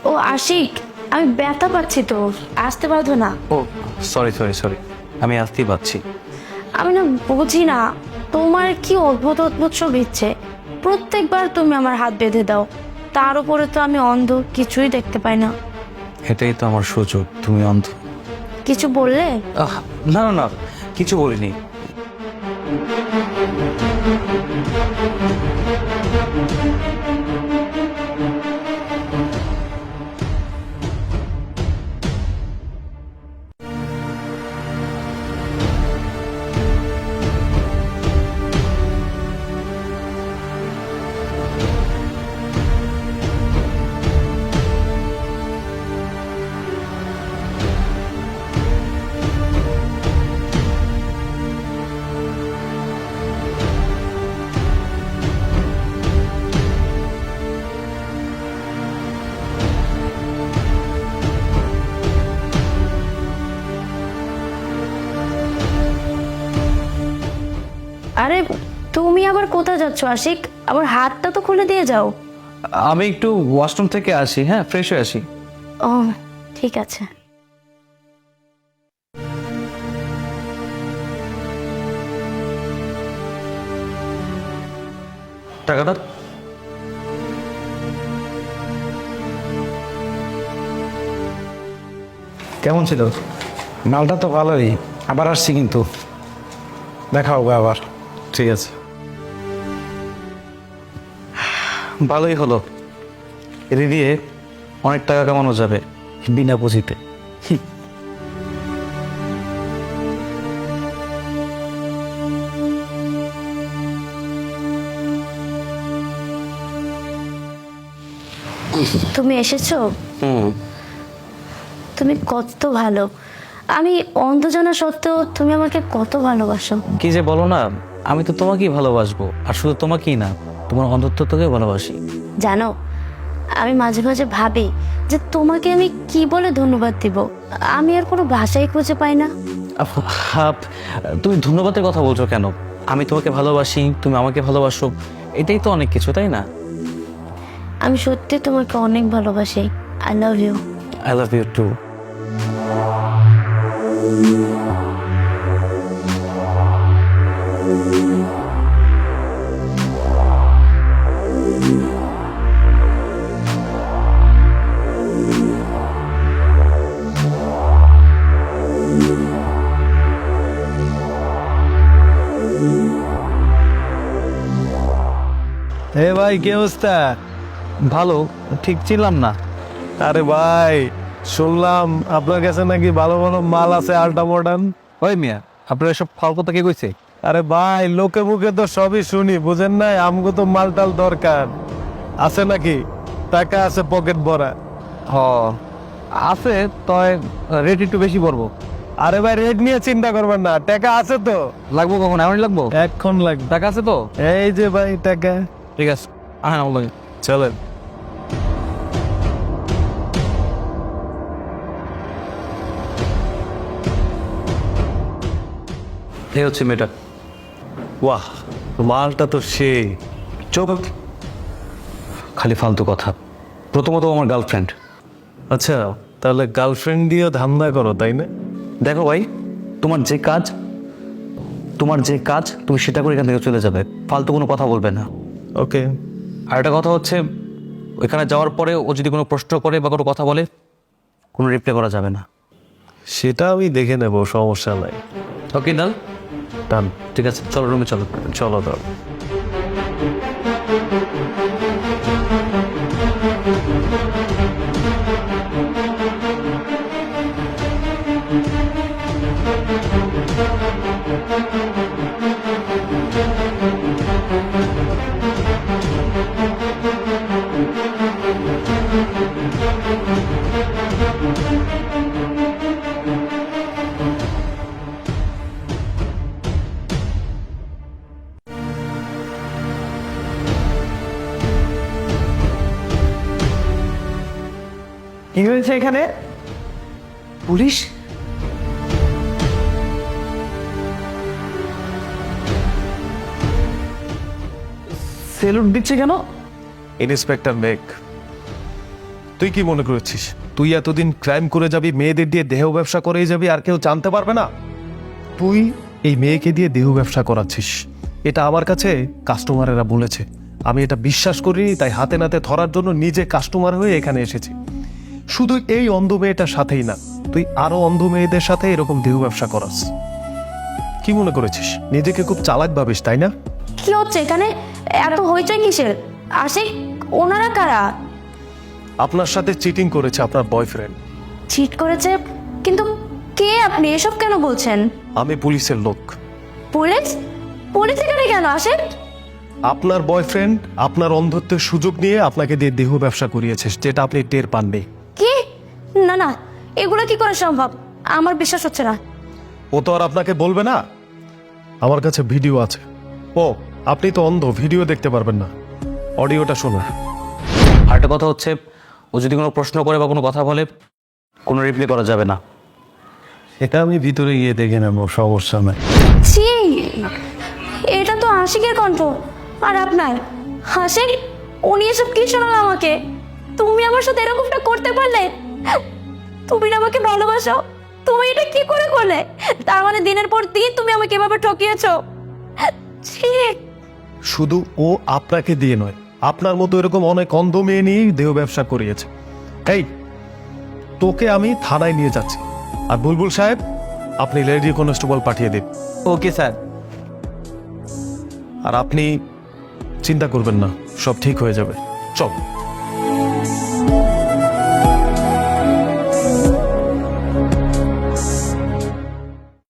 ও আশিক, আমি ব্যথা পাচ্ছি তো, আসতে পারতো না। ও সরি সরি সরি, আমি আসতেই পারছি। আমি না বুঝি না, তোমার কি অদ্ভুত অদ্ভুত সব ইচ্ছে। প্রত্যেকবার তুমি আমার হাত বেঁধে দাও, তার উপরে তো আমি অন্ধ, কিছুই দেখতে পাই না। এটাই তো আমার সুযোগ, তুমি অন্ধ। কিছু বললে? না না না, কিছু বলিনি। আরে তুমি আবার কোথায় যাচ্ছ আশিক? আবার হাতটা তো খুলে দিয়ে যাও। আমি একটু ওয়াশরুম থেকে আসি, হ্যাঁ ফ্রেশ হয়ে আসি। ও ঠিক আছে। টাকাটা কেমন ছিল? মালটা তো ভালোই, আবার আসছি কিন্তু দেখা হবে আবার। ঠিক আছে, ভালোই হলো। এটি দিয়ে অনেক টাকা কামানো যাবে বিনা পুঁজিতে। তুমি এসেছো? তুমি কত ভালো। আমি অন্ধ জানা সত্ত্বেও তুমি আমাকে কত ভালোবাসো। কি যে বলো না, আমি তো তোমাকেই ভালোবাসবো, আর শুধু তোমাকেই না, তোমার অন্ধত্ব তোকে ভালোবাসি। জানো, আমি মাঝে মাঝে ভাবি যে তোমাকে আমি কি বলে ধন্যবাদ দিব। আমি আর কোনো ভাষাই খুঁজে পাই না। তুমি ধন্যবাদের কথা বলছো কেন? আমি তোমাকে ভালোবাসি, তুমি আমাকে ভালোবাসো, এটাই তো অনেক কিছু, তাই না? আমি সত্যি তোমাকে অনেক ভালোবাসি। I love you. I love you too. এ ভাই, কি অবস্থা? ভালো, ঠিক ছিলাম না। আরে ভাই, শুনলাম আপনার কাছে নাকি ভালো ভালো মাল আছে, আল্ট্রা মডার্ন। ওই মিয়া, আপনার এসব ফল কথা কে কইছে? আরে ভাই, লোকে মুখে তো সবই শুনি, বুঝেন না? আমগো তো মাল টাল দরকার আছে নাকি? টাকা আছে পকেট ভরা। হ আছে, তয় রেট একটু বেশি পড়বো। আরে ভাই, রেট নিয়ে চিন্তা করবেন না, টাকা আছে তো। লাগবো কখন? এমনই লাগবো? এখন লাগবে। টাকা আছে তো? এই যে ভাই টাকা। ঠিক আছে, আহেন আমার লগে। চলেন। এই হচ্ছে মেয়েটা। বাহ, মালটা তো সেই। চোখ খালি ফালতু কথা। প্রথমত আমার গার্লফ্রেন্ড। আচ্ছা, তাহলে গার্লফ্রেন্ড দিয়েও ধান্দা করো, তাই না? দেখো ভাই, তোমার যে কাজ, তুমি সেটা করে এখান থেকে চলে যাবে, ফালতু কোনো কথা বলবে না। ওকে। আর একটা কথা হচ্ছে, ওইখানে যাওয়ার পরে ও যদি কোনো প্রশ্ন করে বা কোনো কথা বলে, কোনো রিপ্লাই করা যাবে না। সেটা আমি দেখে নেব, সমস্যা নাই। ওকে ডাল। ডান। ঠিক আছে, চলো রুমে চলো। চলো তো। কি হয়েছে এখানে? পুলিশ? সেলুট দিচ্ছে কেন? ইন্সপেক্টর মেঘ, তুই কি মনে করেছিস তুই এতদিন ক্রাইম করে যাবি, মেয়েদের দিয়ে দেহ ব্যবসা করেই যাবি, আর কেউ জানতে পারবে না? তুই এই মেয়েকে দিয়ে দেহ ব্যবসা করাচ্ছিস, এটা আমার কাছে কাস্টমারেরা বলেছে। আমি এটা বিশ্বাস করিনি, তাই হাতে নাতে ধরার জন্য নিজে কাস্টমার হয়ে এখানে এসেছি। শুধু এই অন্ধ মেয়েটার সাথেই না, তুই আরো অন্ধ মেয়েদের সাথে এরকম দেহ ব্যবসা করাস। কি মনে করেছিস নিজেকে খুব চালাক ভাবিস, তাই না? কি হচ্ছে এখানে? এত হইচই কিসের? আশিক ওনারা কারা? আপনার সাথে চিটিং করেছে আপনার বয়ফ্রেন্ড। চিট করেছে? কিন্তু কে আপনি? এসব কেন বলছেন? আমি পুলিশের লোক। পুলিশ? পুলিশ এখানে কেন আসে? আপনার বয়ফ্রেন্ড আপনার অন্ধত্বের সুযোগ নিয়ে আপনাকে দিয়ে দেহ ব্যবসা করিয়েছে, যেটা আপনি টের পাননি। কি? না না, এগুলো কি করে সম্ভব? আমার বিশ্বাস হচ্ছে না। ও তো আর আপনাকে বলবে না। আমার কাছে ভিডিও আছে। ও, আপনি তো অন্ধ, ভিডিও দেখতে পারবেন না, অডিওটা শুনুন। আর একটা কথা হচ্ছে, ও যদি কোনো প্রশ্ন করে বা কোনো কথা বলে, কোনো রিপ্লাই করা যাবে না। এটা আমি ভিতরে গিয়ে দেখে নেবো, সমস্যা নাই। ছি, এটা তো আশিকের কণ্ঠ। আর আপনার আশিক, উনি এসব কি শোনালো আমাকে? তুমি আমার সাথে এরকমটা করতে পারলে? তুমি না আমাকে ভালোবাসো? তুমি এটা কি করে করলে? তার মানে দিনের পর দিন তুমি আমাকে এভাবে ঠকিয়েছো। ছি। শুধু ও আপনাকে দিয়ে নয়, আপনার মতো এরকম অনেক অন্ধ মেয়ে নিয়েই দেহ ব্যবসা করিয়েছে। এই, তোকে আমি থানায় নিয়ে যাচ্ছি, আর বুলবুল সাহেব আপনি লেডি কনস্টেবল পাঠিয়ে দিন। Okay sir. আর আপনি চিন্তা করবেন না, সব ঠিক হয়ে যাবে। চল।